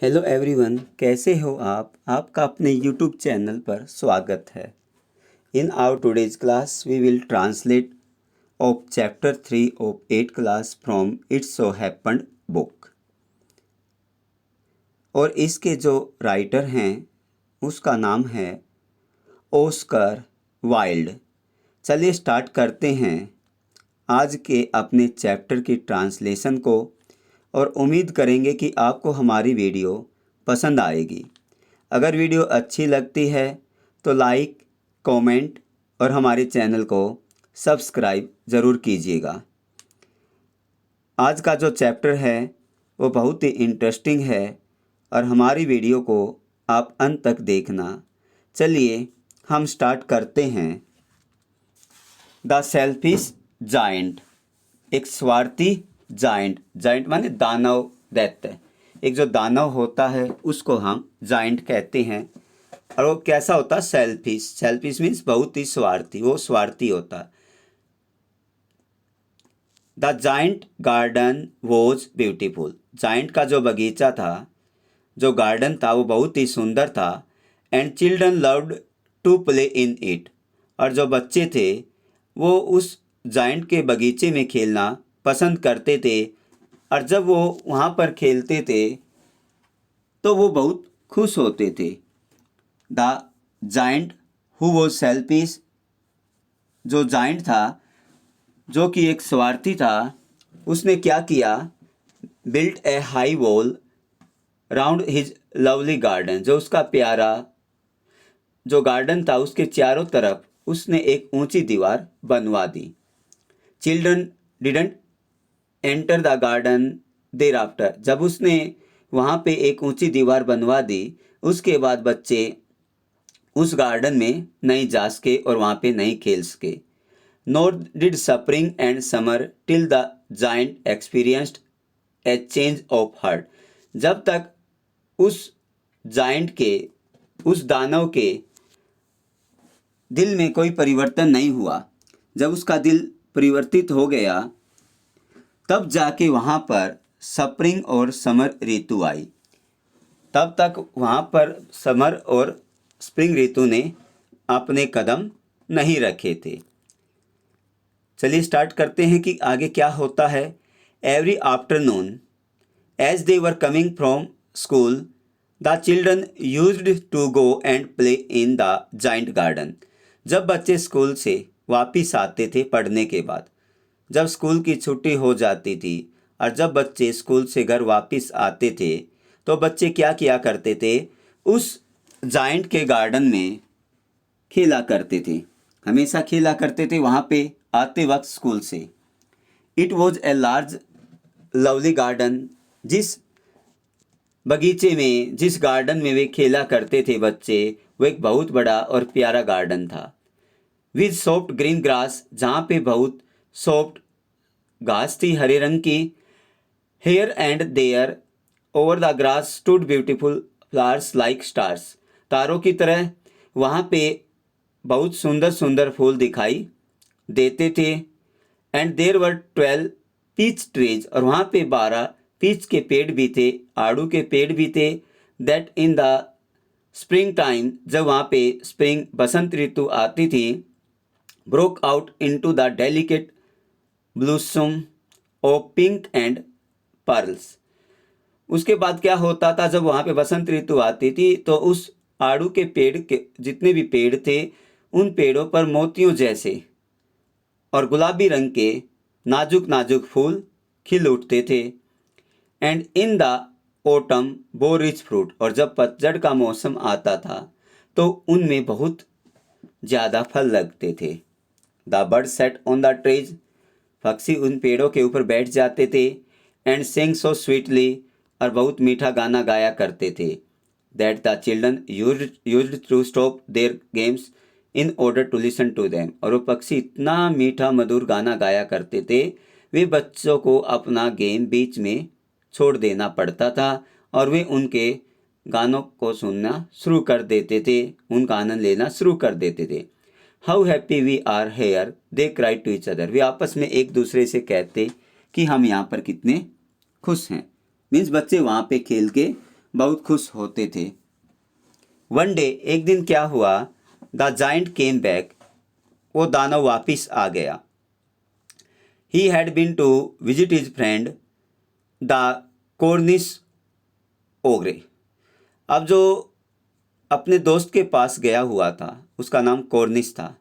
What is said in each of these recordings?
Hello everyone, कैसे हो आप? आपका अपने यूट्यूब चैनल पर स्वागत है। In our today's class we will translate of chapter 3 of 8 class from its so happened book. और इसके जो राइटर हैं उसका नाम है ऑस्कर वाइल्ड। चलिए स्टार्ट करते हैं आज के अपने चैप्टर की ट्रांसलेशन को और उम्मीद करेंगे कि आपको हमारी वीडियो पसंद आएगी। अगर वीडियो अच्छी लगती है तो लाइक, कमेंट और हमारे चैनल को सब्सक्राइब ज़रूर कीजिएगा। आज का जो चैप्टर है वो बहुत ही इंटरेस्टिंग है और हमारी वीडियो को आप अंत तक देखना। चलिए हम स्टार्ट करते हैं। द सेल्फिश जायंट, एक स्वार्थी जायंट। जायंट माने दानव, दैत्य। एक जो दानव होता है उसको हम जायंट कहते हैं। और वो कैसा होता है? सेल्फिश। सेल्फिश मीन्स बहुत ही स्वार्थी, वो स्वार्थी होता है। The giant garden was beautiful. Giant का जो बगीचा था, जो गार्डन था, वो बहुत ही सुंदर था। And children loved to play in it. और जो बच्चे थे वो उस जायंट के बगीचे में खेलना पसंद करते थे। और जब वो वहाँ पर खेलते थे तो वो बहुत खुश होते थे। The giant who was selfish, जो जायंट था जो कि एक स्वार्थी था, उसने क्या किया? बिल्ट ए high wall round his lovely garden. जो उसका प्यारा जो गार्डन था उसके चारों तरफ उसने एक ऊंची दीवार बनवा दी। Children didn't enter the garden thereafter. जब उसने वहाँ पे एक ऊंची दीवार बनवा दी उसके बाद बच्चे उस गार्डन में नहीं जा सके और वहाँ पे नहीं खेल सके। Nor did spring and summer till the giant experienced A change of heart. जब तक उस जायंट के, उस दानव के दिल में कोई परिवर्तन नहीं हुआ। जब उसका दिल परिवर्तित हो गया तब जाके वहाँ पर स्प्रिंग और समर ऋतु आई। तब तक वहाँ पर समर और स्प्रिंग ऋतु ने अपने कदम नहीं रखे थे। चलिए स्टार्ट करते हैं कि आगे क्या होता है। Every afternoon as they were coming from school the children used to go and play in the giant garden. जब बच्चे स्कूल से वापिस आते थे पढ़ने के बाद, जब स्कूल की छुट्टी हो जाती थी और जब बच्चे स्कूल से घर वापस आते थे तो बच्चे क्या किया करते थे? उस जायंट के गार्डन में खेला करते थे। हमेशा खेला करते थे वहाँ पे आते वक्त स्कूल से। It was a large lovely garden. जिस बगीचे में, जिस गार्डन में वे खेला करते थे बच्चे, वो एक बहुत बड़ा और प्यारा गार्डन था। विद सॉफ्ट ग्रीन ग्रास, जहाँ पे बहुत सॉफ्ट घास थी हरे रंग की। Here and there over the grass stood beautiful flowers like stars. तारों की तरह वहाँ पे बहुत सुंदर सुंदर फूल दिखाई देते थे। And there were 12 peach trees. और वहाँ पे 12 पीच के पेड़ भी थे, आड़ू के पेड़ भी थे। That in the spring time, जब वहाँ पे स्प्रिंग बसंत ऋतु आती थी, broke out into the delicate ब्लूसम of pink and pearls. उसके बाद क्या होता था? जब वहाँ पे बसंत ऋतु आती थी तो उस आड़ू के पेड़ के जितने भी पेड़ थे उन पेड़ों पर मोतियों जैसे और गुलाबी रंग के नाजुक नाजुक फूल खिल उठते थे। एंड इन द ऑटम बो रिच फ्रूट। और जब पतझड़ का मौसम आता था तो उनमें बहुत ज़्यादा फल लगते थे। The bird set on the trees. पक्षी उन पेड़ों के ऊपर बैठ जाते थे। एंड सिंग सो स्वीटली, और बहुत मीठा गाना गाया करते थे। That the children used to stop their games in order to listen to them. और वो पक्षी इतना मीठा मधुर गाना गाया करते थे, वे बच्चों को अपना गेम बीच में छोड़ देना पड़ता था और वे उनके गानों को सुनना शुरू कर देते थे, उनका आनंद लेना शुरू कर देते थे। How happy we are here they cry to each other. वे आपस में एक दूसरे से कहते कि हम यहाँ पर कितने खुश हैं। मीन्स बच्चे वहाँ पे खेल के बहुत खुश होते थे। वन डे, एक दिन क्या हुआ, द जाइंट केम बैक, वो दानव वापिस आ गया। He had been to visit his friend the Cornish ogre. अब जो अपने दोस्त के पास गया हुआ था उसका नाम कॉर्निश था।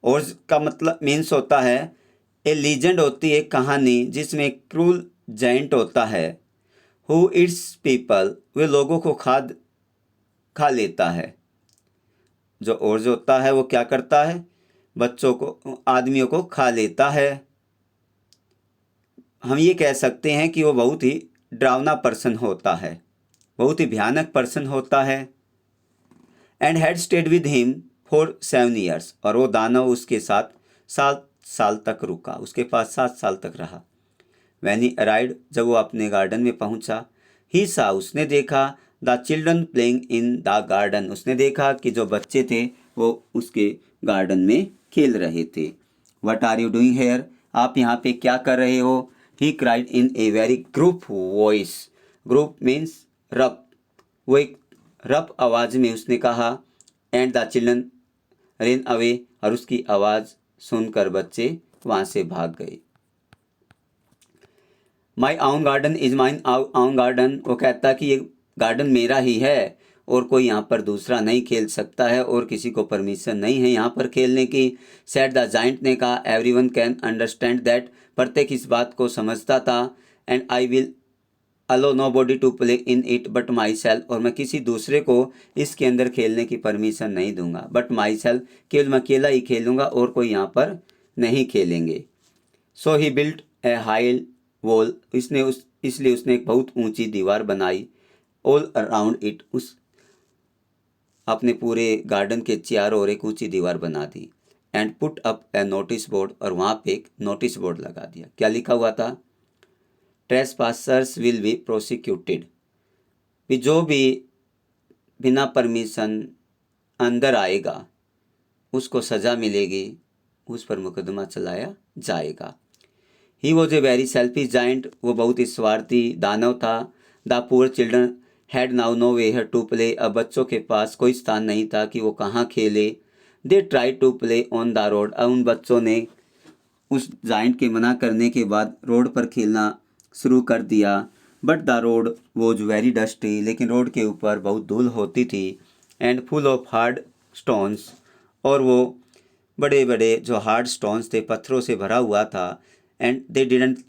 और का मतलब मीन्स होता है, ए लीजेंड होती है कहानी जिसमें एक क्रूल जाइंट होता है, हु इट्स पीपल, वे लोगों को खा लेता है। जो ओर्ज होता है वो क्या करता है, बच्चों को, आदमियों को खा लेता है। हम ये कह सकते हैं कि वो बहुत ही डरावना पर्सन होता है, बहुत ही भयानक पर्सन होता है। And had stayed with him for 7 years, और वो दानव उसके साथ 7 साल तक रुका, उसके पास 7 साल तक रहा। वैन ही अराइव्ड, जब वो अपने गार्डन में पहुंचा, ही सा, उसने देखा, the children playing in the garden, उसने देखा कि जो बच्चे थे वो उसके गार्डन में खेल रहे थे। What are you doing here, आप यहाँ पे क्या कर रहे हो। He cried in a very gruff voice, gruff means rough, वो एक रफ आवाज में उसने कहा। And the children ran away, और उसकी आवाज़ सुनकर बच्चे वहाँ से भाग गए। माई आउन गार्डन इज माइन आउन गार्डन, वो कहता है कि ये गार्डन मेरा ही है और कोई यहाँ पर दूसरा नहीं खेल सकता है और किसी को परमिशन नहीं है यहाँ पर खेलने की। सेड द जाइंट ने कहा, एवरीवन कैन अंडरस्टैंड दैट, प्रत्येक इस बात को समझता था। And I will allow nobody to play in it but myself, और मैं किसी दूसरे को इसके अंदर खेलने की परमिशन नहीं दूंगा, बट माई सेल्फ, केवल मैं अकेला ही खेलूंगा और कोई यहाँ पर नहीं खेलेंगे। सो ही बिल्ट ए हाई वॉल, इसलिए उसने एक बहुत ऊंची दीवार बनाई। ऑल अराउंड इट, उस अपने पूरे गार्डन के चारों ओर एक ऊंची दीवार बना दी। And put up a notice board, और वहाँ पे एक नोटिस बोर्ड लगा दिया। क्या लिखा हुआ था, ट्रेसपासर्स विल बी प्रोसिक्यूटेड, कि जो भी बिना परमिशन अंदर आएगा उसको सज़ा मिलेगी, उस पर मुकदमा चलाया जाएगा। He was a very selfish giant, वो बहुत ही स्वार्थी दानव था। The poor children had now nowhere to play, अब बच्चों के पास कोई स्थान नहीं था कि वो कहाँ खेले। They try to play on the road, अब उन बच्चों ने उस जाइंट के मना करने के बाद रोड पर खेलना शुरू कर दिया। But the road was very dusty, लेकिन रोड के ऊपर बहुत धूल होती थी। And full of hard stones, और वो बड़े बड़े जो हार्ड स्टोन्स थे, पत्थरों से भरा हुआ था। And they didn't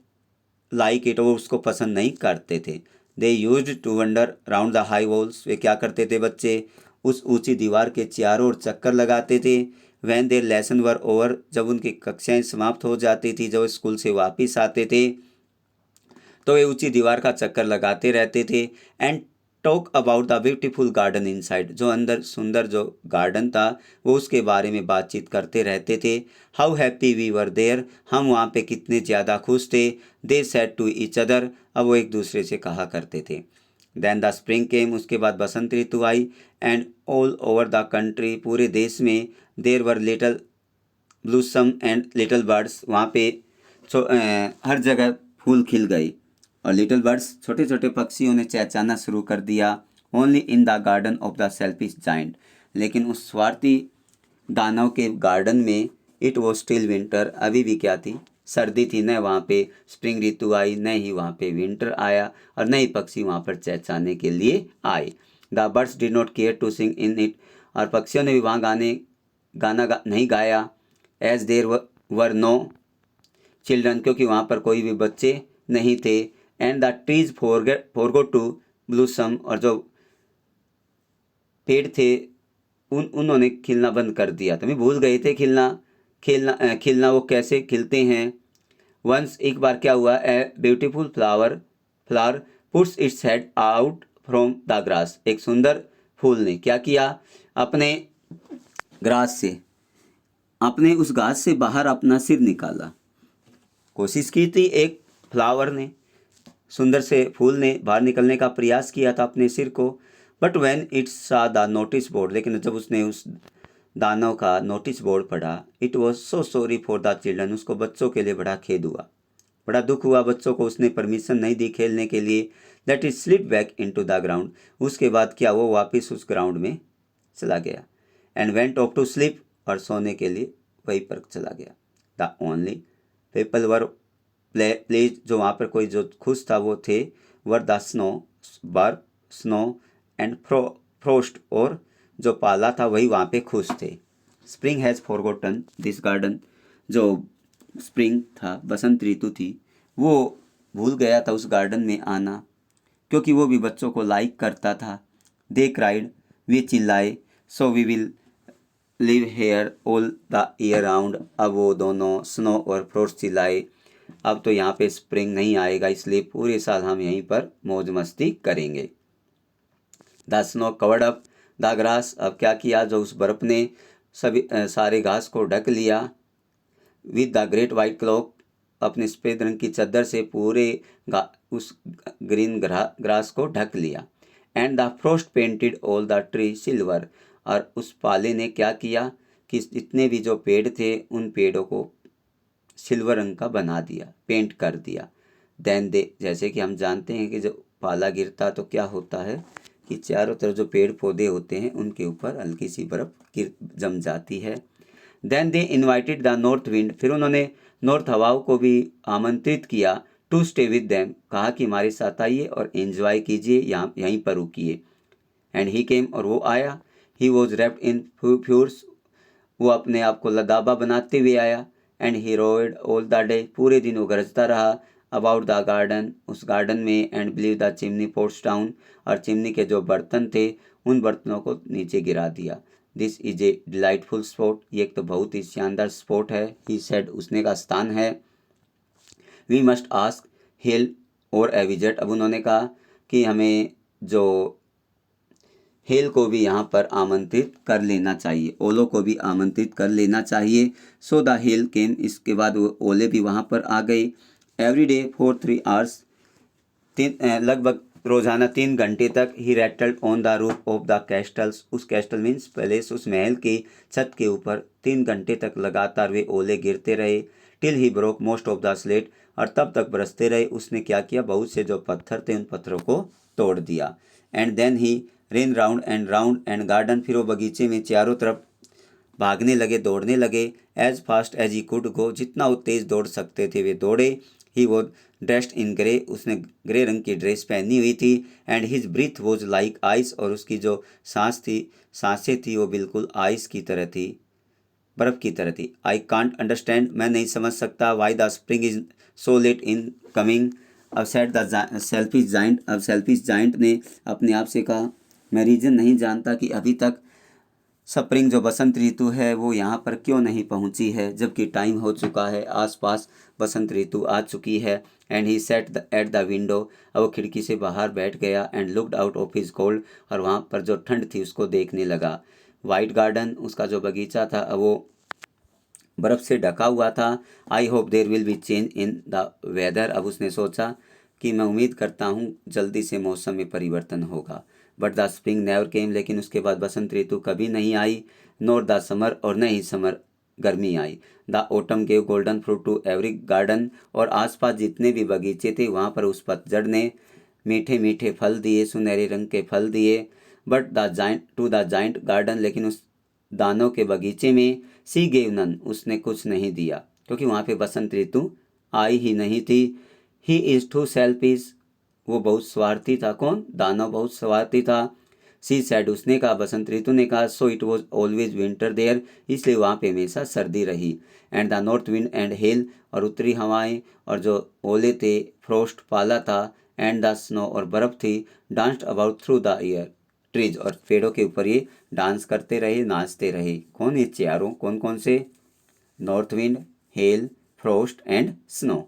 like it, वो उसको पसंद नहीं करते थे। They used to wander round the high walls, वे क्या करते थे बच्चे, उस ऊंची दीवार के चारों ओर चक्कर लगाते थे। When their lesson were over, जब उनकी कक्षाएं समाप्त हो जाती थी, जब स्कूल से वापस आते थे तो वे ऊंची दीवार का चक्कर लगाते रहते थे। And talk about the beautiful garden inside, जो अंदर सुंदर जो गार्डन था वो उसके बारे में बातचीत करते रहते थे। How happy we were there, हम वहाँ पे कितने ज़्यादा खुश थे। They said to each other, अब वो एक दूसरे से कहा करते थे। देन द स्प्रिंग केम, उसके बाद बसंत ऋतु आई। And all over the country, पूरे देश में, there were little blossom and little birds, वहाँ पे हर जगह फूल खिल गई और लिटिल बर्ड्स, छोटे छोटे पक्षियों ने चहचहाना शुरू कर दिया। Only in the garden of the selfish giant, लेकिन उस स्वार्थी दानव के गार्डन में इट वॉज स्टिल विंटर, अभी भी क्या थी, सर्दी थी। न वहाँ पे स्प्रिंग ऋतु आई, न ही वहाँ पे विंटर आया, और न ही पक्षी वहाँ पर चहचहाने के लिए आए। The birds did not care to sing in it, और पक्षियों ने भी वहाँ गाना नहीं गाया। As there were no children, क्योंकि वहाँ पर कोई भी बच्चे नहीं थे। And the trees forgot to blossom, और जो पेड़ थे उन्होंने खिलना बंद कर दिया, तो भूल गए थे खिलना वो कैसे खिलते हैं। वंस, एक बार क्या हुआ, a beautiful flower puts its head out from the grass, एक सुंदर फूल ने क्या किया, अपने ग्रास से, अपने उस घास से बाहर अपना सिर निकाला। कोशिश की थी एक फ्लावर ने, सुंदर से फूल ने बाहर निकलने का प्रयास किया था अपने सिर को। बट व्हेन इट सा द नोटिस बोर्ड, लेकिन जब उसने उस दानव का नोटिस बोर्ड पढ़ा, it was so sorry for the children, उसको बच्चों के लिए बड़ा खेद हुआ, बड़ा दुख हुआ बच्चों को, उसने परमिशन नहीं दी खेलने के लिए। That is slip back into the ground. उसके बाद क्या वो वापस उस ग्राउंड में चला गया। And went off to sleep, और सोने के लिए वहीं पर चला गया। The only people were pleased, जो वहाँ पर कोई जो खुश था वो थे, वर द स्नो, बर्फ, स्नो एंड फ्रोस्ट, और जो पाला था वही वहाँ पे खुश थे। Spring has forgotten this garden, जो स्प्रिंग था, बसंत ऋतु थी, वो भूल गया था उस गार्डन में आना, क्योंकि वो भी बच्चों को लाइक करता था। दे क्राइड, वे चिल्लाए, so we will live here all the year round. अब वो दोनों स्नो और फ्रोस्ट चिल्लाए, अब तो यहाँ पे स्प्रिंग नहीं आएगा, इसलिए पूरे साल हम यहीं पर मौज मस्ती करेंगे। The snow covered up the grass, अब क्या किया, जो उस बर्फ ने सभी सारे घास को ढक लिया। With the great white clock, अपने सफ़ेद रंग की चादर से पूरे उस ग्रीन ग्रास को ढक लिया। And the frost painted all the tree silver, और उस पाले ने क्या किया कि जितने भी जो पेड़ थे उन पेड़ों को सिल्वर रंग का बना दिया, पेंट कर दिया। देन दे, जैसे कि हम जानते हैं कि जब पाला गिरता तो क्या होता है कि चारों तरफ जो पेड़ पौधे होते हैं उनके ऊपर हल्की सी बर्फ गिर जम जाती है। Then they invited the north wind, फिर उन्होंने नॉर्थ हवाओं को भी आमंत्रित किया। टू स्टे विद देम, कहा कि हमारे साथ आइए और एंजॉय कीजिए, यहाँ यहीं पर रुकिए। एंड ही केम, और वो आया। ही वॉज रैप्ड इन फ्यूर्स, वो अपने आप को लदाबा बनाते हुए आया। And he roared all the day, पूरे दिन वो गरजता रहा अबाउट द गार्डन, उस गार्डन में। And blew the chimney pots down, और चिमनी के जो बर्तन थे उन बर्तनों को नीचे गिरा दिया। This is a delightful spot, ये एक तो बहुत ही शानदार स्पॉट है। ही सेड, उसने का स्थान है। वी मस्ट आस्क हेल और ए विजिट, अब उन्होंने कहा कि हमें जो हेल को भी यहाँ पर आमंत्रित कर लेना चाहिए, ओलो को भी आमंत्रित कर लेना चाहिए। सो द हेल केम, इसके बाद वो ओले भी वहाँ पर आ गए। एवरी डे फॉर 3 आवर्स, लगभग रोजाना 3 घंटे तक। He rattled on the roof of the castles, उस कैस्टल मीन्स पैलेस, उस महल की छत के ऊपर 3 घंटे तक लगातार वे ओले गिरते रहे। Till he broke most of the slate, और तब तक बरसते रहे। उसने क्या किया, बहुत से जो पत्थर थे उन पत्थरों को तोड़ दिया। And then he ran round and garden, फिर वो बगीचे में चारों तरफ भागने लगे, दौड़ने लगे। As fast as he could go, जितना वो तेज़ दौड़ सकते थे वे दौड़े। He was dressed in grey, उसने ग्रे रंग की ड्रेस पहनी हुई थी। And his breath was like ice, और उसकी जो सांसें थी वो बिल्कुल आइस की तरह थी, बर्फ़ की तरह थी। आई कांट अंडरस्टैंड, मैं नहीं समझ सकता। Why the spring is so let in coming, अब सेड द सेल्फिश जाइंट, अब सेल्फिश जाइंट ने अपने आप से कहा, मैं रीज़न नहीं जानता कि अभी तक स्प्रिंग जो बसंत ऋतु है वो यहाँ पर क्यों नहीं पहुँची है, जबकि टाइम हो चुका है, आसपास बसंत ऋतु आ चुकी है। And he set at the window, अब वो खिड़की से बाहर बैठ गया। And looked out of his cold, और वहाँ पर जो ठंड थी उसको देखने लगा। वाइट गार्डन, उसका जो बगीचा था अब वो बर्फ़ से ढका हुआ था। I hope there will be change in the weather, अब उसने सोचा कि मैं उम्मीद करता हूँ जल्दी से मौसम में परिवर्तन होगा। But the spring never came, लेकिन उसके बाद बसंत ऋतु कभी नहीं आई। नॉर द समर, और न ही समर गर्मी आई। The autumn gave golden fruit to every garden, और आसपास जितने भी बगीचे थे वहाँ पर उस पतझड़ ने मीठे मीठे फल दिए, सुनहरे रंग के फल दिए। बट द जाइंट गार्डन, लेकिन उस दानों के बगीचे में सी गेव नन, उसने कुछ नहीं दिया, क्योंकि वहाँ पे बसंत ऋतु आई ही नहीं थी। ही इज़ टू सेल्फिश, वो बहुत स्वार्थी था। कौन? दानव बहुत स्वार्थी था। सी सैड, उसने कहा, बसंत ऋतु ने कहा, so it was always winter there, इसलिए वहाँ पे हमेशा सर्दी रही। And the north wind and hail, और उत्तरी हवाएं और जो ओले थे, फ्रोस्ट पाला था, एंड द स्नो और बर्फ थी, danced about through the year trees, और पेड़ों के ऊपर ये डांस करते रहे, नाचते रहे। कौन? ये चारों। कौन कौन से? North wind, hail, frost and snow.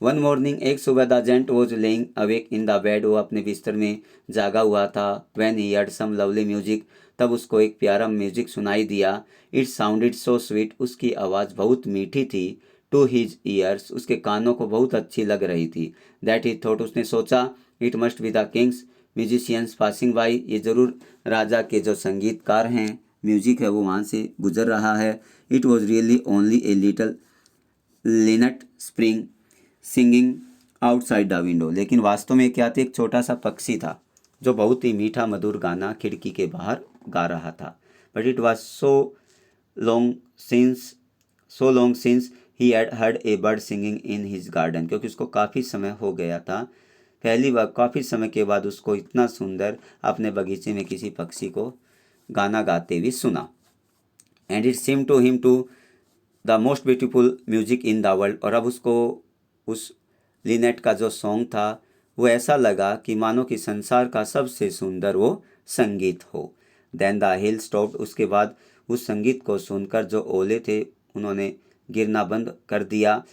One morning, एक सुबह, the giant was lying awake in the bed, वो अपने बिस्तर में जागा हुआ था। When he heard some lovely music, तब उसको एक प्यारा म्यूजिक सुनाई दिया। इट साउंडेड सो स्वीट, उसकी आवाज़ बहुत मीठी थी। टू हिज ईयर्स, उसके कानों को बहुत अच्छी लग रही थी। दैट ही थॉट, उसने सोचा, it must be the Kings musicians passing by, ये ज़रूर राजा के जो संगीतकार हैं, म्यूजिक है वो वहाँ से गुजर रहा है। It was really only a little linnet spring singing outside the window, लेकिन वास्तव में क्या था, एक छोटा सा पक्षी था जो बहुत ही मीठा मधुर गाना खिड़की के बाहर गा रहा था। But it was long since so long since he had heard a bird singing in his garden, क्योंकि उसको काफ़ी समय हो गया था, पहली बार काफ़ी समय के बाद उसको इतना सुंदर अपने बगीचे में किसी पक्षी को गाना गाते हुए सुना। And it seem to him to the most beautiful music in the world, और अब उसको उस लिनेट का जो सॉन्ग था वो ऐसा लगा कि मानो कि संसार का सबसे सुंदर वो संगीत हो। देन द हिल स्टॉप्ड, उसके बाद उस संगीत को सुनकर जो ओले थे उन्होंने गिरना बंद कर दिया।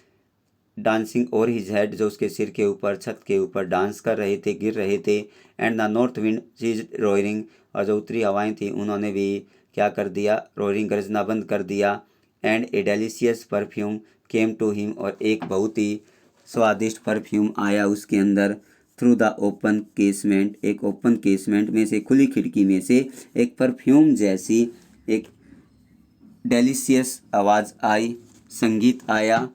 डांसिंग ओवर हिज हेड, जो उसके सिर के ऊपर छत के ऊपर डांस कर रहे थे, गिर रहे थे। एंड द नॉर्थ विंड चीज रोयरिंग, और जो उत्तरी हवाएं थी उन्होंने भी क्या कर दिया, रोयरिंग गरजना बंद कर दिया। And a delicious perfume came to him, और एक बहुत ही स्वादिष्ट परफ्यूम आया उसके अंदर। थ्रू द ओपन केसमेंट, एक ओपन केसमेंट में से, खुली खिड़की में से एक परफ्यूम जैसी एक डेलिशियस आवाज़ आई, संगीत आया।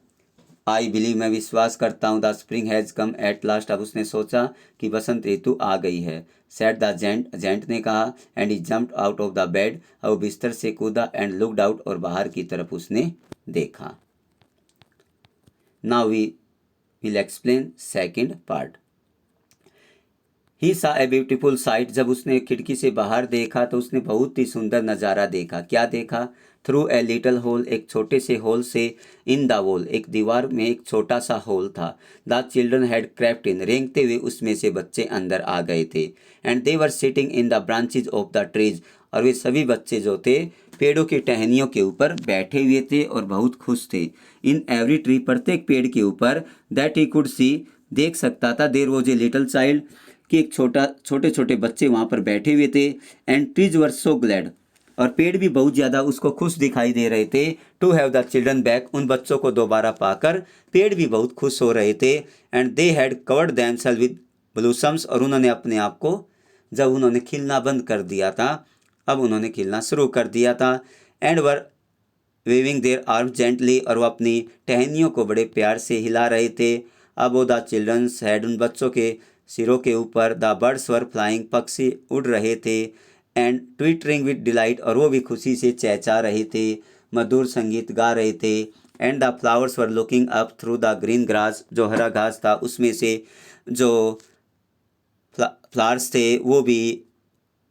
आई बिलीव, मैं विश्वास करता हूँ, the spring has come at last, अब उसने सोचा कि बसंत ऋतु आ गई है। सेड द जेंट, जेंट ने कहा। And he jumped out of the bed, अब बिस्तर से कूदा। एंड लुक्ड आउट, और बाहर की तरफ उसने देखा। Now we will explain second part. He saw a beautiful sight, जब उसने खिड़की से बाहर देखा तो उसने बहुत ही सुंदर नज़ारा देखा। क्या देखा? थ्रू ए लिटल होल, एक छोटे से होल से, इन द वॉल, एक दीवार में एक छोटा सा होल था। द चिल्ड्रन हैड क्रेप्ट इन, रेंगते हुए उसमें से बच्चे अंदर आ गए थे। And they were sitting in the branches of the trees, और वे सभी बच्चे जो थे पेड़ों की टहनियों के ऊपर बैठे हुए थे और बहुत खुश थे। इन एवरी ट्री, प्रत्येक पेड़ के ऊपर, दैट ही कुड सी, देख सकता था, there was a little child, कि एक छोटे छोटे बच्चे वहाँ पर बैठे हुए थे। And trees were so glad, और पेड़ भी बहुत ज़्यादा उसको खुश दिखाई दे रहे थे। To have the children back, उन बच्चों को दोबारा पाकर पेड़ भी बहुत खुश हो रहे थे। And they had covered themselves with blossoms, और उन्होंने अपने आप को, जब उन्होंने खिलना बंद कर दिया था, अब उन्होंने खिलना शुरू कर दिया था। And were waving their arm gently, और वो अपनी टहनियों को बड़े प्यार से हिला रहे थे। अब वो द चिल्ड्रंस हैड, उन बच्चों के सिरों के ऊपर, द बर्ड्स वर फ्लाइंग, पक्षी उड़ रहे थे। एंड ट्विटरिंग विद डिलाइट, और वो भी खुशी से चहचा रहे थे, मधुर संगीत गा रहे थे। And the flowers were looking up through the green grass, जो हरा घास था उसमें से जो फ्लावर्स थे वो भी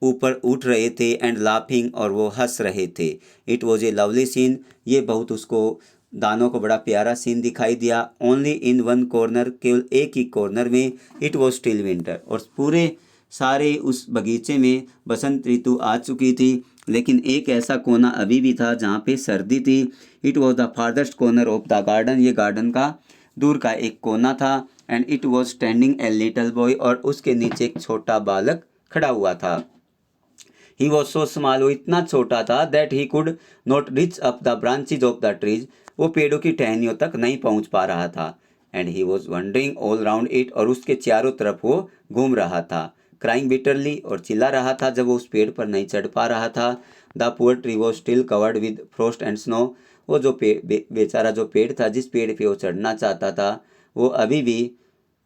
ऊपर उठ रहे थे। एंड लाफिंग, और वो हंस रहे थे। It was a lovely scene, ये बहुत उसको, दानों को बड़ा प्यारा सीन दिखाई दिया। ओनली इन वन कॉर्नर, केवल एक ही कॉर्नर में, इट वॉज स्टिल विंटर, और पूरे सारे उस बगीचे में बसंत ऋतु आ चुकी थी, लेकिन एक ऐसा कोना अभी भी था जहाँ पे सर्दी थी। It was the farthest corner of the garden, ये गार्डन का दूर का एक कोना था। And it was standing a little boy, और उसके नीचे एक छोटा बालक खड़ा हुआ था। ही वॉज सो स्मॉल, वो इतना छोटा था, that he could not reach up the branches of the trees, वो पेड़ों की टहनियों तक नहीं पहुंच पा रहा था। And he was wondering all round it, और उसके चारों तरफ वो घूम रहा था। क्राइंग बिटरली, और चिल्ला रहा था जब वो उस पेड़ पर नहीं चढ़ पा रहा था। The poor tree was still covered with frost and snow, वो जो बेचारा जो पेड़ था, जिस पेड़ पे वो चढ़ना चाहता था, वो अभी भी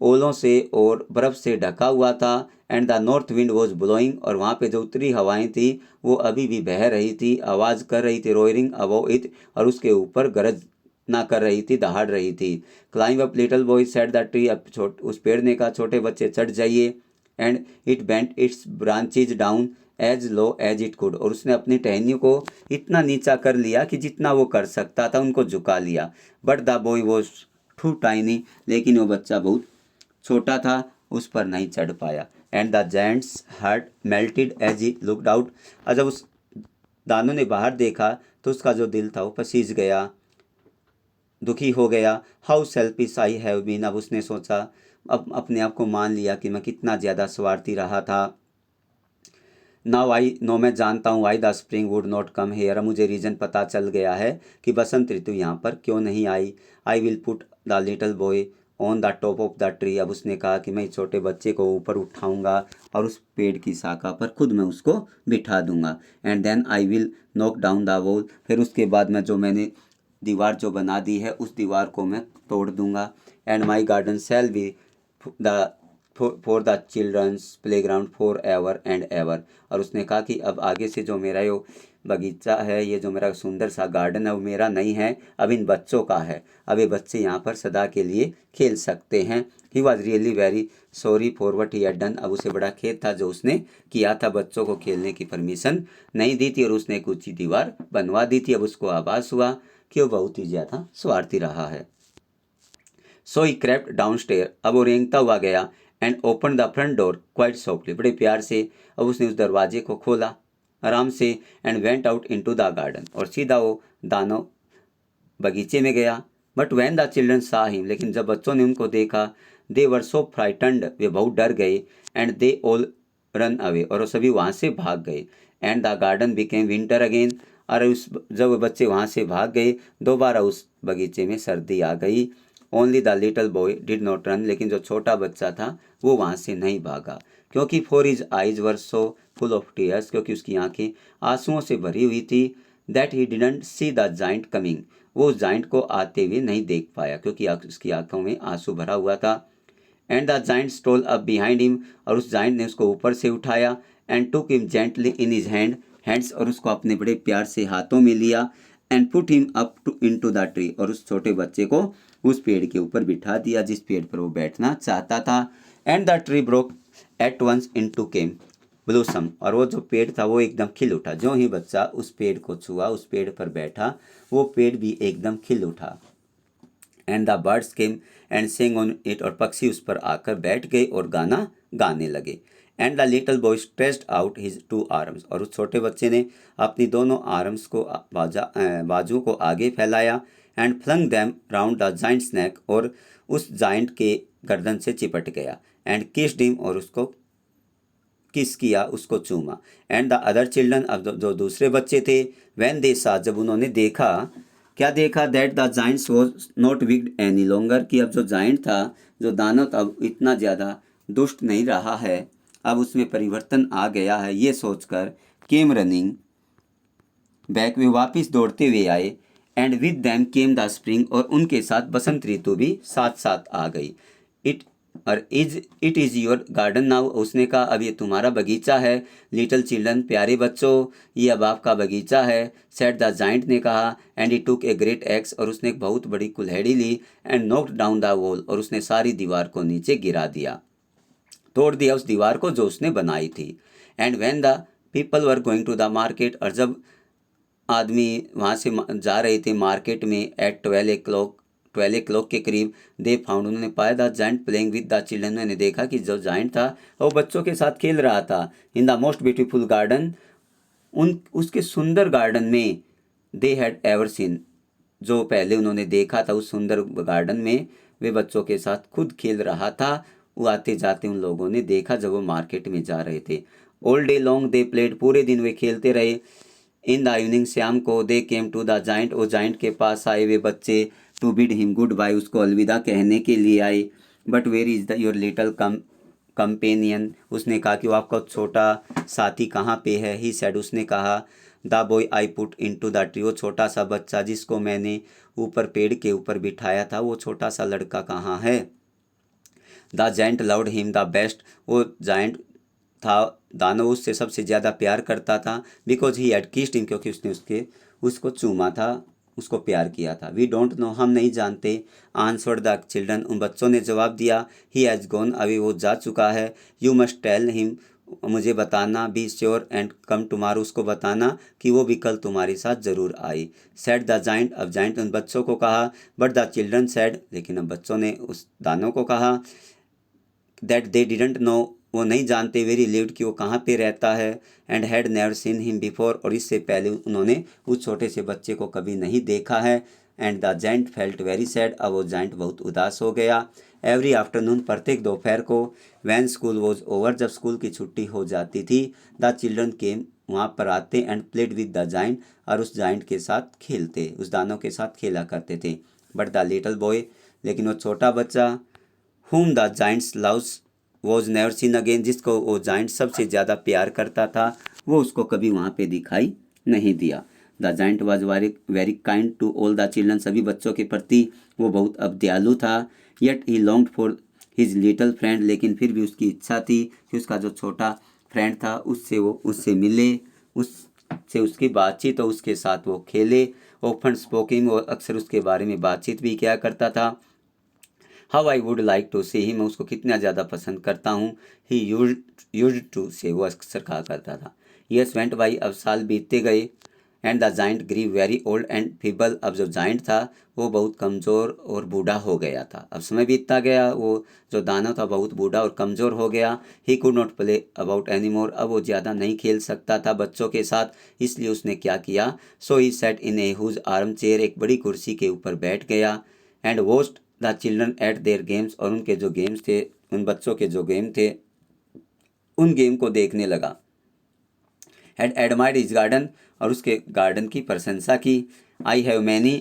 ओलों से और बर्फ़ से ढका हुआ था। And the north wind was blowing, और वहाँ पे जो उत्तरी हवाएं थी वो अभी भी बह रही थी, आवाज़ कर रही थी, रोयरिंग अबव इट, और उसके ऊपर गरज ना कर रही थी, दहाड़ रही थी। Climb up little boy said the tree, अब उस पेड़ ने कहा, छोटे बच्चे चढ़ जाइए। And it bent its branches down as low as it could, और उसने अपनी टहनियों को इतना नीचा कर लिया कि जितना वो कर सकता था उनको झुका लिया। But the boy was too tiny, लेकिन वो बच्चा बहुत छोटा था, उस पर नहीं चढ़ पाया। And the giant's heart melted as he looked out, और जब उस दानों ने बाहर देखा तो उसका जो दिल था वो पसीज गया, दुखी हो गया। How selfish I have been, अब उसने सोचा, अब अपने आप को मान लिया कि मैं कितना ज़्यादा स्वार्थी रहा था। नाउ आई नो, मैं जानता हूँ, why the spring would not come here, मुझे रीज़न पता चल गया है कि बसंत ऋतु यहाँ पर क्यों नहीं आई। I will put the little boy on the top of the tree, अब उसने कहा कि मैं छोटे बच्चे को ऊपर उठाऊंगा और उस पेड़ की शाखा पर खुद मैं उसको बिठा दूंगा। And then I will knock down the wall, फिर उसके बाद मैंने दीवार जो बना दी है उस दीवार को मैं तोड़ दूंगा। And my garden shall be the for the children's playground for ever and ever. और उसने कहा कि अब आगे से जो मेरा यो बगीचा है, ये जो मेरा सुंदर सा गार्डन है, वो मेरा नहीं है, अब इन बच्चों का है। अब ये बच्चे यहाँ पर सदा के लिए खेल सकते हैं। He was really very sorry for what he had done. अब उसे बड़ा खेद था जो उसने किया था, बच्चों को खेलने की परमिशन नहीं दी थी और उसने एक ऊंची दीवार बनवा दी थी। अब उसको आभास हुआ कि वो बहुत ही ज़्यादा स्वार्थी रहा है। सो ही क्रेप्ट डाउन स्टेयर। अब वो रेंगता हुआ गया and open the front door quite softly, बड़े प्यार से अब उसने उस दरवाजे को खोला आराम से। And went out into the garden, और सीधा वो दानव बगीचे में गया। बट वैन द चिल्ड्रन सा हिम, लेकिन जब बच्चों ने उनको देखा, दे वर सो फ्राइटन्ड, वे बहुत डर गए। And they all run away, और वो सभी वहाँ से भाग गए। And the garden became winter again, और उस जब वो बच्चे वहाँ से भाग गए, दोबारा उस बगीचे में सर्दी आ गई। Only the little boy did not run, लेकिन जो छोटा बच्चा था वो वहाँ से नहीं भागा, क्योंकि for his eyes were so full of tears, क्योंकि उसकी आंखें आंसुओं से भरी हुई थी। That he didn't see the giant coming, वो उस जाइंट को आते हुए नहीं देख पाया, क्योंकि उसकी आंखों में आंसू भरा हुआ था। And the giant stole up behind him, और उस जाइंट ने उसको ऊपर से उठाया। And took him gently in his hands, और उसको अपने बड़े प्यार से हाथों में लिया। And put him up to into the tree, और उस छोटे बच्चे को उस पेड़ के ऊपर बिठा दिया जिस पेड़ पर वो बैठना चाहता था। And the tree broke at once into came blossom, और वो जो पेड़ था वो एकदम खिल उठा। जो ही बच्चा उस पेड़ को छुआ, उस पेड़ पर बैठा, वो पेड़ भी एकदम खिल उठा। And the birds came and sing on it, और पक्षी उस पर आकर बैठ गए और गाना गाने लगे। And the little boy stretched out his two arms, और उस छोटे बच्चे ने अपनी दोनों आर्म्स को बाजू को आगे फैलाया। And flung them round the giant's neck, और उस जाइंट के गर्दन से चिपट गया। एंड किस्ड हिम, और उसको किस किया, उसको चूमा। एंड द अदर चिल्ड्रन, अब जो दूसरे बच्चे थे, व्हेन दे सा, जब उन्होंने देखा, क्या देखा, that the Giants was not wicked any longer, कि अब जो जाइंट था, जो दानव था, अब इतना ज़्यादा दुष्ट नहीं रहा है, अब उसमें परिवर्तन आ गया है, ये सोचकर केम रनिंग बैक, वे वापस दौड़ते हुए आए। And with them came the spring, और उनके साथ बसंत ऋतु भी साथ साथ आ गई। It it is your garden now, उसने कहा अब ये तुम्हारा बगीचा है। लिटिल चिल्ड्रन, प्यारे बच्चों, ये अब आपका बगीचा है। सेड द जाइंट ने कहा। And he took a great axe, और उसने एक बहुत बड़ी कुल्हाड़ी ली। And knocked down the wall, और उसने सारी दीवार को नीचे गिरा दिया, तोड़ दिया उस दीवार को जो उसने बनाई थी। And when the people were going to the market, और जब आदमी वहाँ से जा रहे थे मार्केट में, एट 12 o'clock के करीब, दे फाउंड, उन्होंने पाया the giant playing with the children, उन्होंने देखा कि जो जाइंट था वो बच्चों के साथ खेल रहा था। In the most beautiful garden, उसके सुंदर गार्डन में, दे हैड एवर सीन, जो पहले उन्होंने देखा था, उस सुंदर गार्डन में वे बच्चों के साथ खुद खेल रहा था। वो आते जाते उन लोगों ने देखा जब वो मार्केट में जा रहे थे। All day long they played, पूरे दिन वे खेलते रहे। इन द इवनिंग, शाम को, they came to the giant, वो जाइंट के पास आए वे बच्चे, to bid him goodbye, उसको अलविदा कहने के लिए आए। But where is the your little companion, उसने कहा कि वो आपका छोटा साथी कहाँ पे है। ही सेड, उसने कहा, the boy I put into the tree, वो छोटा सा बच्चा जिसको मैंने ऊपर पेड़ के ऊपर बिठाया था, वो छोटा सा लड़का कहाँ है। The giant loved him the best, वो जाइंट था, दानव उससे सबसे ज़्यादा प्यार करता था। Because he had kissed him, क्योंकि उसने उसको चूमा था, उसको प्यार किया था। वी डोंट नो, हम नहीं जानते। आंसर्ड द चिल्ड्रन, उन बच्चों ने जवाब दिया। ही हैज़ गॉन अवे, वो जा चुका है। यू मस्ट टेल हिम, मुझे बताना। Be sure and come tomorrow, उसको बताना कि वो भी कल तुम्हारे साथ ज़रूर आई। सेड द जाइंट, अब जाइंट उन बच्चों को कहा। बट द चिल्ड्रन सेड, लेकिन अब बच्चों ने उस दानव को कहा, दैट दे डिडंट नो, वो नहीं जानते, वेरी लिव्ड, कि वो कहाँ पे रहता है। And had never seen him before, और इससे पहले उन्होंने उस छोटे से बच्चे को कभी नहीं देखा है। And the giant felt very sad, अब वो जाइंट बहुत उदास हो गया। एवरी आफ्टरनून, प्रत्येक दोपहर को, वैन स्कूल वॉज ओवर, जब स्कूल की छुट्टी हो जाती थी, द चिल्ड्रन केम, वहाँ पर आते, and played with the giant, और उस जाइंट के साथ खेलते, उस दानव के साथ खेला करते थे। बट द लिटल बॉय, लेकिन वो छोटा बच्चा, whom the Giants loves was never seen again, जिसको वो जाइंट सबसे ज़्यादा प्यार करता था, वो उसको कभी वहाँ पे दिखाई नहीं दिया। The giant was very very kind to all the children, सभी बच्चों के प्रति वो बहुत अब दयालु था। Yet he longed for his little friend, लेकिन फिर भी उसकी इच्छा थी कि उसका जो छोटा फ्रेंड था उससे मिले, उससे उसकी बातचीत और उसके साथ वो खेले। ओपन स्पोकिंग, और अक्सर उसके बारे में बातचीत भी किया करता था। How I would like to see he, मैं उसको कितना ज़्यादा पसंद करता हूँ। ही यूज टू से, वो अक्सर कहा करता था। यस वेंट बाई, अब साल बीतते गए। And the giant grew very old and feeble, अब जो जाइंट था वो बहुत कमज़ोर और बूढ़ा हो गया था। अब समय बीतता गया, वो जो दानव था बहुत बूढ़ा और कमज़ोर हो गया। He could not play about any more, अब वो ज़्यादा नहीं खेल सकता था बच्चों के साथ। इसलिए उसने क्या किया, सो ही सेट इन ए हुज आर्म चेयर, एक बड़ी कुर्सी के ऊपर बैठ गया। And watched the children eight there games, और उनके जो गेम्स थे, उन बच्चों के जो गेम थे उन गेम को देखने लगा। हैड एडमायर्ड हिज गार्डन, और उसके गार्डन की प्रशंसा की। I have many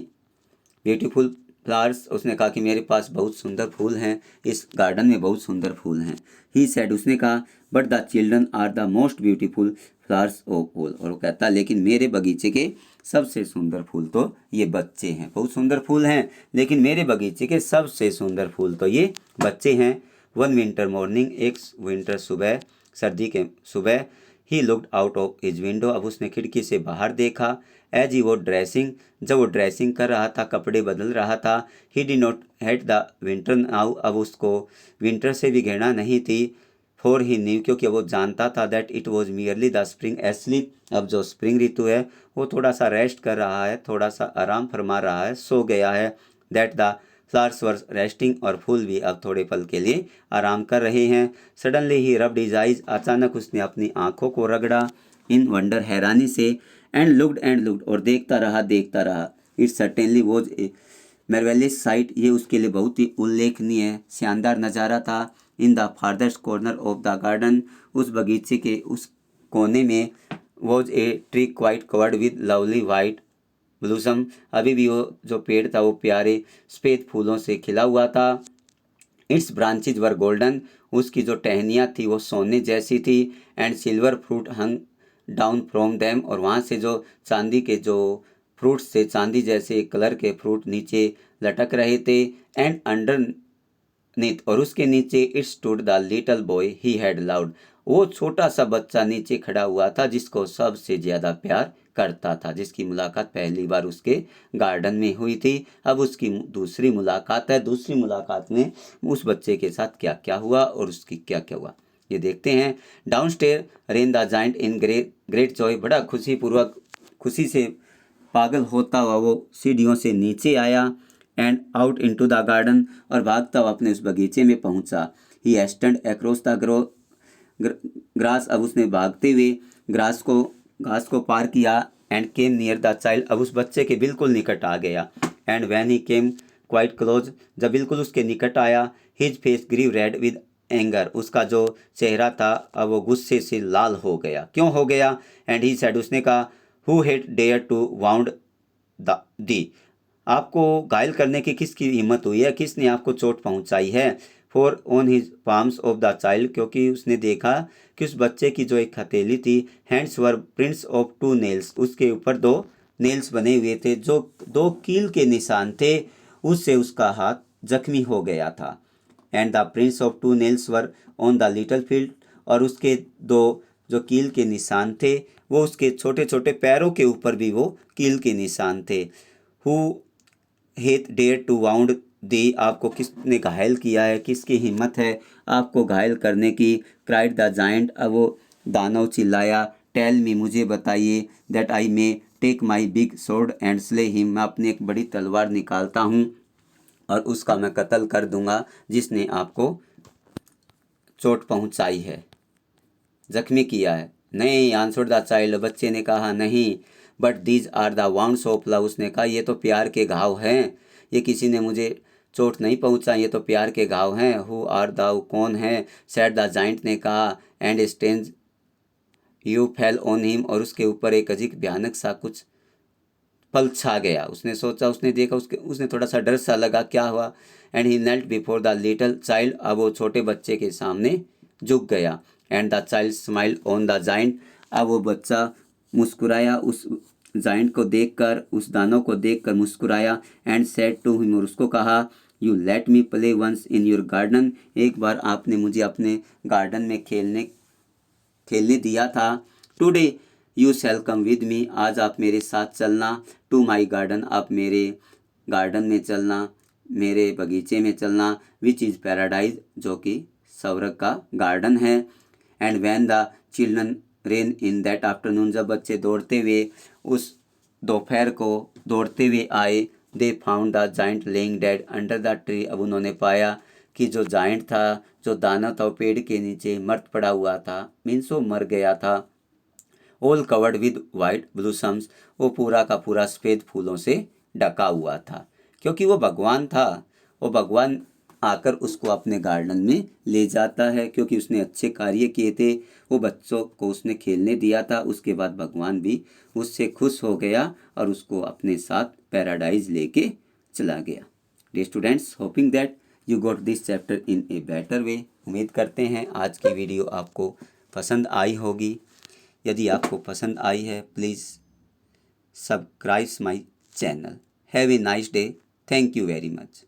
beautiful flowers, उसने कहा कि मेरे पास बहुत सुंदर फूल हैं, इस गार्डन में बहुत सुंदर फूल हैं। ही सेड, उसने कहा, but the children are the most beautiful flowers of all, और वो कहता लेकिन मेरे बगीचे के सबसे सुंदर फूल तो ये बच्चे हैं। बहुत सुंदर फूल हैं, लेकिन मेरे बगीचे के सबसे सुंदर फूल तो ये बच्चे हैं। वन विंटर मॉर्निंग, एक विंटर सुबह, सर्दी के सुबह। He looked out of his window, अब उसने खिड़की से बाहर देखा। एज ही वो ड्रेसिंग, जब वो ड्रेसिंग कर रहा था, कपड़े बदल रहा था। He did not hate the winter now, अब उसको विंटर से भी घृणा नहीं थी। फॉर ही न्यू, क्योंकि वो जानता था, that it was merely the spring asleep, अब जो स्प्रिंग ऋतु है वो थोड़ा सा रेस्ट कर रहा है, थोड़ा सा आराम फरमा रहा है, सो गया है। That the flowers were resting, और फूल भी अब थोड़े पल के लिए आराम कर रहे हैं। सडनली ही रब्ड हिज आइज, अचानक उसने अपनी आंखों को रगड़ा। इन वंडर, हैरानी से। एंड लुक्ड, और देखता रहा। It certainly was a marvellous sight, ये उसके लिए बहुत ही उल्लेखनीय शानदार नज़ारा था। In the farthest corner of the garden, उस बगीचे के उस कोने में, was a tree quite covered with lovely white blossom, अभी भी वो जो पेड़ था वो प्यारे सफ़ेद फूलों से खिला हुआ था। इट्स ब्रांचेज वर गोल्डन, उसकी जो टहनियाँ थी वो सोने जैसी थी। And silver fruit hung down from them, और वहाँ से जो चांदी के जो फ्रूट्स थे, चांदी जैसे कलर के फ्रूट नीचे लटक रहे थे। एंड अंडर नीत, और उसके नीचे, it stood the little boy he had loved, वो छोटा सा बच्चा नीचे खड़ा हुआ था जिसको सबसे ज़्यादा प्यार करता था, जिसकी मुलाकात पहली बार उसके गार्डन में हुई थी। अब उसकी दूसरी मुलाकात है। दूसरी मुलाकात में उस बच्चे के साथ क्या क्या हुआ और उसकी क्या क्या हुआ, ये देखते हैं। Downstairs ran the giant in great joy, बड़ा खुशी से पागल होता हुआ वो सीढ़ियों से नीचे आया। And out into the garden, और भागता हुआ अपने उस बगीचे में पहुंचा। He stand across the grass, अब उसने भागते हुए घास को पार किया। And came near the child, अब उस बच्चे के बिल्कुल निकट आ गया। And when he came quite close, जब बिल्कुल उसके निकट आया, his face grew red with anger, उसका जो चेहरा था अब वो गुस्से से लाल हो गया। क्यों हो गया? एंड ही सेड, उसने कहा, who had dare to wound thee, आपको घायल करने की किसकी हिम्मत हुई है, किसने आपको चोट पहुंचाई है। For on his palms of the child, क्योंकि उसने देखा कि उस बच्चे की जो एक हथेली थी, hands were prints of two nails, उसके ऊपर 2 नेल्स बने हुए थे, जो 2 कील के निशान थे, उससे उसका हाथ जख्मी हो गया था। And the prints of 2 nails were on the little field, और उसके 2 जो कील के निशान थे वो उसके छोटे छोटे पैरों के ऊपर भी वो कील के निशान थे। Who hath dare to wound thee, आपको किसने घायल किया है, किसकी हिम्मत है आपको घायल करने की। क्राइड द जाइंट, अब वो दानव चिल्लाया। टेल मी, मुझे बताइए। That I may take my big sword and slay him, मैं अपनी एक बड़ी तलवार निकालता हूँ और उसका मैं कत्ल कर दूंगा जिसने आपको चोट पहुँचाई है, जख्मी किया है। नहीं, आंसर द चाइल्ड, बच्चे ने कहा, नहीं। But these are the wounds of love, उसने कहा ये तो प्यार के घाव हैं, ये किसी ने मुझे चोट नहीं पहुंचाई, ये तो प्यार के घाव हैं। हु आर दाउ, कौन है? सेड द जाइंट ने कहा। And strange you fell on him, और उसके ऊपर एक अजीब भयानक सा कुछ पल छा गया। उसने सोचा, उसने देखा, उसने थोड़ा सा डर सा लगा, क्या हुआ। And he knelt before the little child, अब वो छोटे बच्चे के सामने झुक गया। And the child smile on the giant, अब वो बच्चा मुस्कुराया, उस जाइंट को देखकर, उस दानव को देखकर मुस्कुराया। एंड सेड टू हिम, और उसको कहा, you let me play once in your garden, एक बार आपने मुझे अपने गार्डन में खेलने दिया था। Today you shall come with me, आज आप मेरे साथ चलना। टू माई गार्डन, आप मेरे गार्डन में चलना, मेरे बगीचे में चलना। विच इज़ पैराडाइज, जो कि स्वर्ग का गार्डन है। And when the children rain in that afternoon, जब बच्चे दौड़ते हुए उस दोपहर को दौड़ते हुए आए, they found the giant laying dead under the tree, अब उन्होंने पाया कि जो जाइंट था, जो दानव था, वो पेड़ के नीचे मर्त पड़ा हुआ था, मीन्स वो मर गया था। ऑल कवर्ड विद वाइट ब्लूसम्स, वो पूरा का पूरा सफ़ेद फूलों से ढका हुआ था, क्योंकि वो भगवान था। वो भगवान आकर उसको अपने गार्डन में ले जाता है, क्योंकि उसने अच्छे कार्य किए थे, वो बच्चों को उसने खेलने दिया था। उसके बाद भगवान भी उससे खुश हो गया और उसको अपने साथ पैराडाइज लेके चला गया। Dear students, hoping that you got this chapter in a better way. उम्मीद करते हैं आज की वीडियो आपको पसंद आई होगी। यदि आपको पसंद आई है, please subscribe my channel. Have a nice day. Thank you very much.